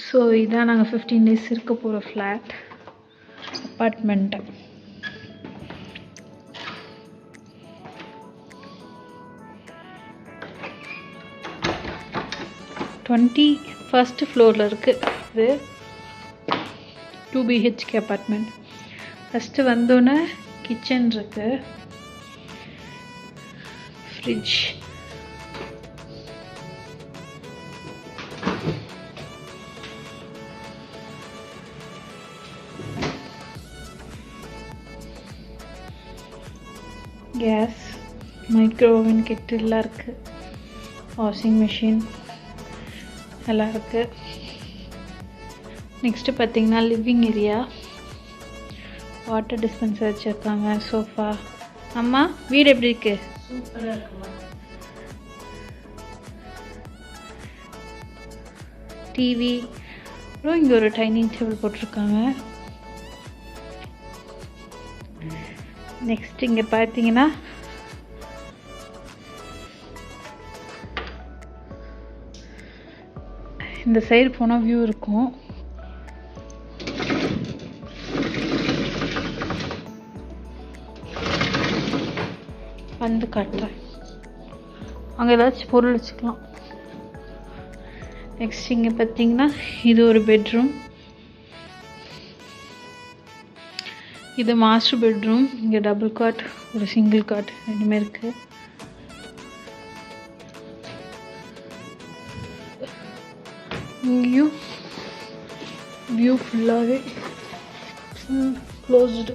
So இதான் நாங்கள் 15 days இருக்க போகிற ஃப்ளாட் அப்பார்ட்மெண்ட்டு. ஃபர்ஸ்ட் ஃப்ளோரில் இருக்குது. இது 2 BHK அப்பார்ட்மெண்ட். ஃபஸ்ட்டு வந்தோன்னே கிச்சன் இருக்குது, ஃப்ரிட்ஜ், கேஸ், மைக்ரோவேவன், கெட்டில்லாம் இருக்குது, வாஷிங் மிஷின் எல்லாம் இருக்குது. நெக்ஸ்ட்டு பார்த்திங்கன்னா லிவிங் ஏரியா, வாட்டர் டிஸ்பென்சர் வச்சுருக்காங்க, சோஃபா. அம்மா வீடு எப்படி இருக்கு? சூப்பராக இருக்குமா. டிவி, அப்புறம் இங்கே ஒரு டைனிங் டேபிள் போட்டிருக்காங்க. நெக்ஸ்ட் இங்கே பார்த்தீங்கன்னா இந்த சைடு போனால் வியூ இருக்கும். வந்து காட்டுறேன், அங்கே ஏதாச்சும் பொருள் வச்சுக்கலாம். நெக்ஸ்ட் இங்கே பார்த்தீங்கன்னா இது ஒரு பெட்ரூம், இது மாஸ்டர் பெட்ரூம். இங்கே டபுள் காட், ஒரு சிங்கிள் காட் ரெண்டுமே இருக்குது. இங்கேயும் வியூ ஃபுல்லாகவே க்ளோஸ்டு.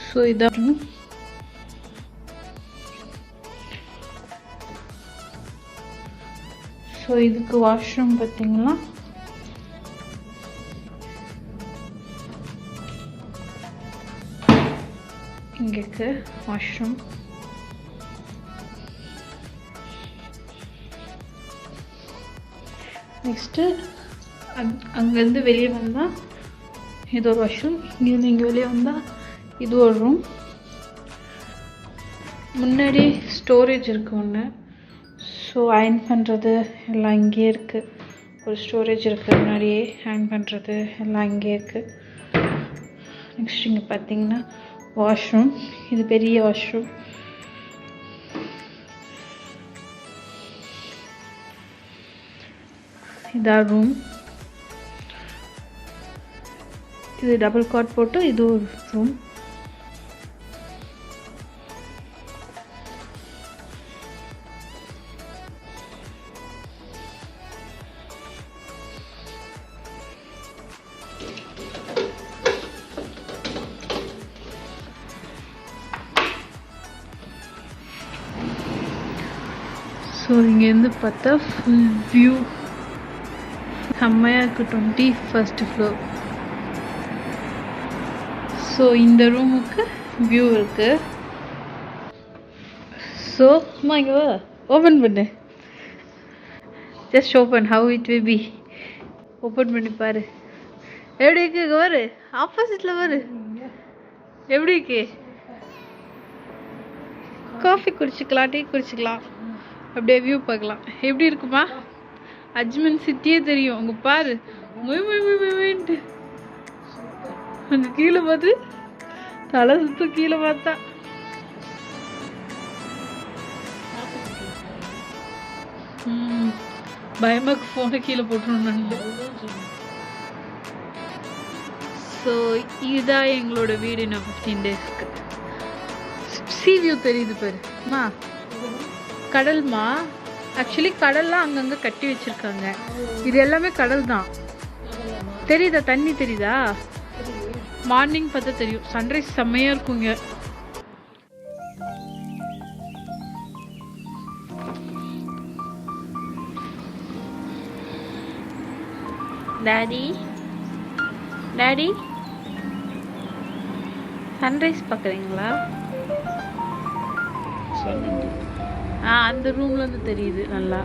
ஸோ இதான். ஸோ இதுக்கு வாஷ்ரூம் பார்த்தீங்கன்னா இங்கே இருக்கு வாஷ்ரூம். நெக்ஸ்ட்டு அங்கேருந்து வெளியே வந்தால் இது ஒரு வாஷ்ரூம். இங்கேருந்து இங்கே வெளியே வந்தால் இது ஒரு ரூம். முன்னாடி ஸ்டோரேஜ் இருக்குது ஒன்று. ஸோ அயர்ன் பண்ணுறது எல்லாம் இங்கேயே இருக்குது. ஒரு ஸ்டோரேஜ் இருக்குது, முன்னாடியே அயர்ன் பண்ணுறது எல்லாம் இங்கேயே இருக்குது. நெக்ஸ்ட் இங்கே பார்த்தீங்கன்னா வாஷ்ரூம், இது பெரிய வாஷ்ரூம். இதான் ரூம். இது டபுள் காட் போட்டு இது ஒரு ரூம். ஸோ இங்கேருந்து பார்த்தா ஃபுல் வியூ செம்மையாக இருக்குது. 21st floor. ஸோ இந்த ரூமுக்கு வியூ இருக்குது. ஸோ அம்மா இங்கே ஓப்பன் பண்ணு, just open, how it will be. Open பண்ணி பாரு எப்படி இருக்கு. இங்கே பாரு, ஆப்போசிட்டில் பாரு எப்படி இருக்கு. காஃபி குடிச்சிக்கலாம், டீ குடிச்சிக்கலாம், அப்படியே வியூ பார்க்கலாம். எப்படி இருக்குமா? அஜ்மன் சிட்டியே தெரியும். அங்கே பாரு, மொய்ன்ட்டு அங்கே கீழே பார்த்து தலை சுத்த. கீழே பார்த்தா பயமாக்கு ஃபோனை கீழே போட்டுருன்னு. ஸோ இதுதான் எங்களோட வீடு. இன்னும் 15 daysக்கு சி வியூ தெரியுது பாருமா. கடல்மா, ஆக்சுவலி கடல்லாம் அங்கங்கே கட்டி வச்சிருக்காங்க. இது எல்லாமே கடல் தான். தெரியுதா? தண்ணி தெரியுதா? மார்னிங் பார்த்தா தெரியும். சன்ரைஸ் செம்மையாக இருக்குங்க. டாடி, டாடி, சன்ரைஸ் பார்க்குறீங்களா? அந்த ரூம்ல இருந்து தெரியுது நல்லா.